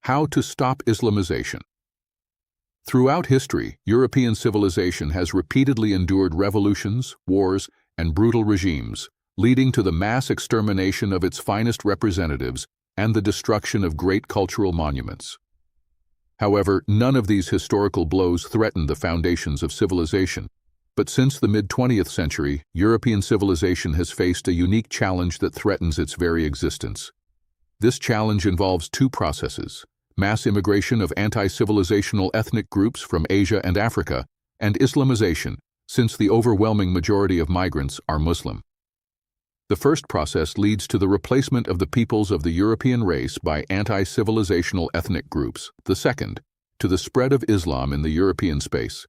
How to stop Islamization. Throughout history, European civilization has repeatedly endured revolutions, wars, and brutal regimes, leading to the mass extermination of its finest representatives and the destruction of great cultural monuments. However, none of these historical blows threatened the foundations of civilization. But since the mid-20th century, European civilization has faced a unique challenge that threatens its very existence. This challenge involves two processes: mass immigration of anti-civilizational ethnic groups from Asia and Africa, and Islamization, since the overwhelming majority of migrants are Muslim. The first process leads to the replacement of the peoples of the European race by anti-civilizational ethnic groups. The second, to the spread of Islam in the European space.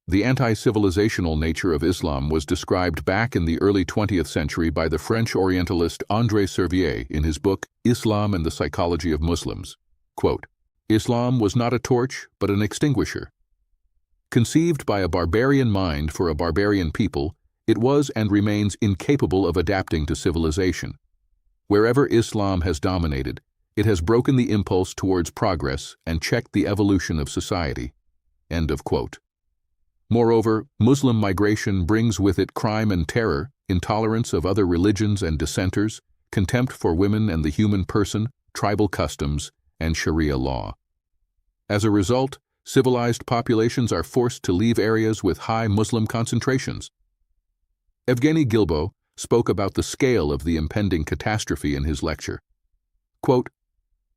The anti-civilizational nature of Islam was described back in the early 20th century by the French Orientalist André Servier in his book Islam and the Psychology of Muslims. Quote, "Islam was not a torch, but an extinguisher. Conceived by a barbarian mind for a barbarian people, it was and remains incapable of adapting to civilization. Wherever Islam has dominated, it has broken the impulse towards progress and checked the evolution of society." End of quote. Moreover, Muslim migration brings with it crime and terror, intolerance of other religions and dissenters, contempt for women and the human person, tribal customs, and Sharia law. As a result, civilized populations are forced to leave areas with high Muslim concentrations. Evgeny Gilbo spoke about the scale of the impending catastrophe in his lecture. Quote,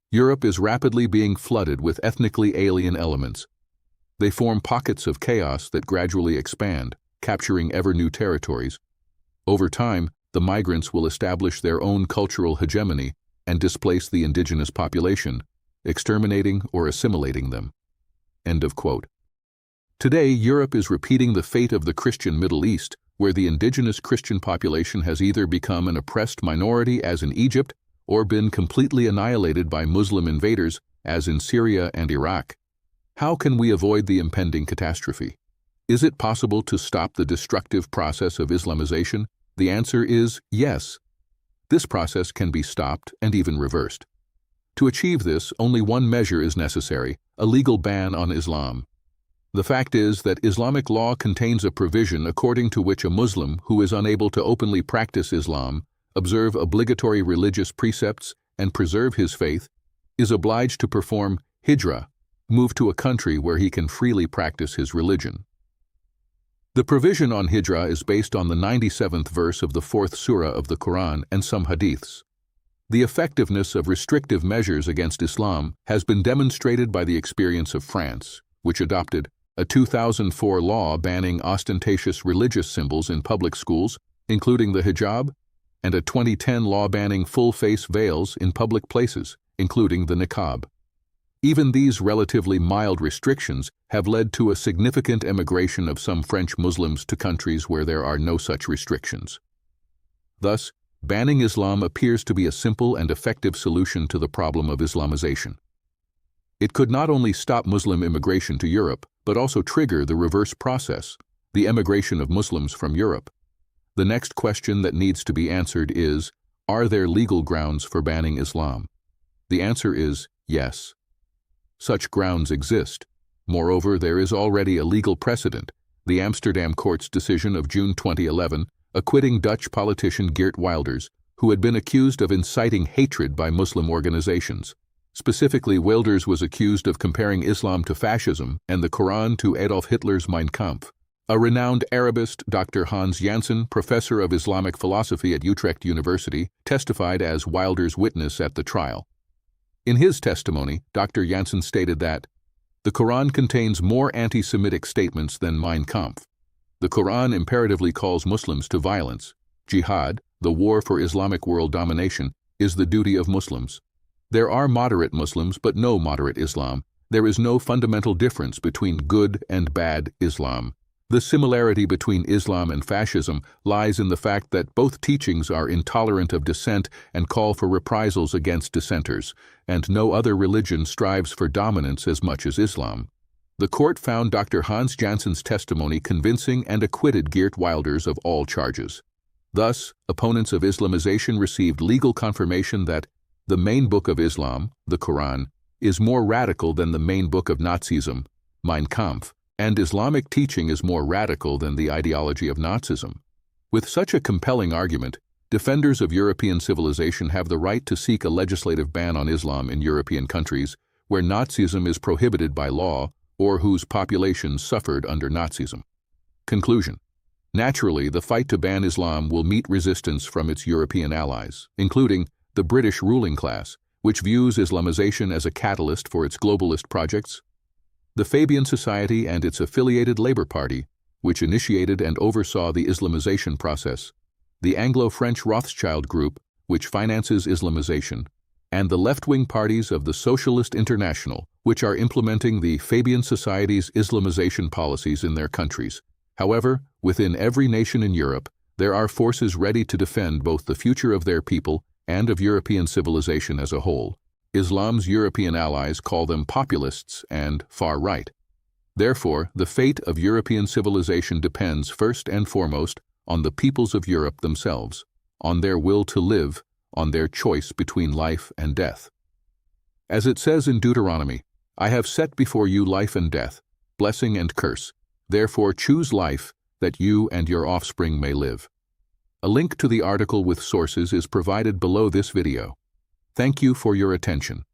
"Europe is rapidly being flooded with ethnically alien elements. They form pockets of chaos that gradually expand, capturing ever new territories. Over time, the migrants will establish their own cultural hegemony and displace the indigenous population, exterminating or assimilating them." End of quote. Today, Europe is repeating the fate of the Christian Middle East, where the indigenous Christian population has either become an oppressed minority, as in Egypt, or been completely annihilated by Muslim invaders, as in Syria and Iraq. How can we avoid the impending catastrophe? Is it possible to stop the destructive process of Islamization? The answer is yes. This process can be stopped and even reversed. To achieve this, only one measure is necessary: a legal ban on Islam. The fact is that Islamic law contains a provision according to which a Muslim who is unable to openly practice Islam, observe obligatory religious precepts, and preserve his faith, is obliged to perform hijrah, move to a country where he can freely practice his religion. The provision on hijrah is based on the 97th verse of the 4th surah of the Quran and some hadiths. The effectiveness of restrictive measures against Islam has been demonstrated by the experience of France, which adopted a 2004 law banning ostentatious religious symbols in public schools, including the hijab, and a 2010 law banning full-face veils in public places, including the niqab. Even these relatively mild restrictions have led to a significant emigration of some French Muslims to countries where there are no such restrictions. Thus, banning Islam appears to be a simple and effective solution to the problem of Islamization. It could not only stop Muslim immigration to Europe, but also trigger the reverse process, the emigration of Muslims from Europe. The next question that needs to be answered is, are there legal grounds for banning Islam? The answer is yes. Such grounds exist. Moreover, there is already a legal precedent, the Amsterdam Court's decision of June 2011, acquitting Dutch politician Geert Wilders, who had been accused of inciting hatred by Muslim organizations. Specifically, Wilders was accused of comparing Islam to fascism and the Quran to Adolf Hitler's Mein Kampf. A renowned Arabist, Dr. Hans Janssen, professor of Islamic philosophy at Utrecht University, testified as Wilders' witness at the trial. In his testimony, Dr. Janssen stated that the Quran contains more anti-Semitic statements than Mein Kampf. The Quran imperatively calls Muslims to violence. Jihad, the war for Islamic world domination, is the duty of Muslims. There are moderate Muslims, but no moderate Islam. There is no fundamental difference between good and bad Islam. The similarity between Islam and fascism lies in the fact that both teachings are intolerant of dissent and call for reprisals against dissenters, and no other religion strives for dominance as much as Islam. The court found Dr. Hans Janssen's testimony convincing and acquitted Geert Wilders of all charges. Thus, opponents of Islamization received legal confirmation that the main book of Islam, the Quran, is more radical than the main book of Nazism, Mein Kampf, and Islamic teaching is more radical than the ideology of Nazism. With such a compelling argument, defenders of European civilization have the right to seek a legislative ban on Islam in European countries where Nazism is prohibited by law or whose populations suffered under Nazism. Conclusion. Naturally, the fight to ban Islam will meet resistance from its European allies, including the British ruling class, which views Islamization as a catalyst for its globalist projects, the Fabian Society and its affiliated Labour Party, which initiated and oversaw the Islamization process, the Anglo-French Rothschild Group, which finances Islamization, and the left-wing parties of the Socialist International, which are implementing the Fabian Society's Islamization policies in their countries. However, within every nation in Europe, there are forces ready to defend both the future of their people and of European civilization as a whole. Islam's European allies call them populists and far-right. Therefore, the fate of European civilization depends first and foremost on the peoples of Europe themselves, on their will to live, on their choice between life and death. As it says in Deuteronomy, "I have set before you life and death, blessing and curse. Therefore choose life, that you and your offspring may live." A link to the article with sources is provided below this video. Thank you for your attention.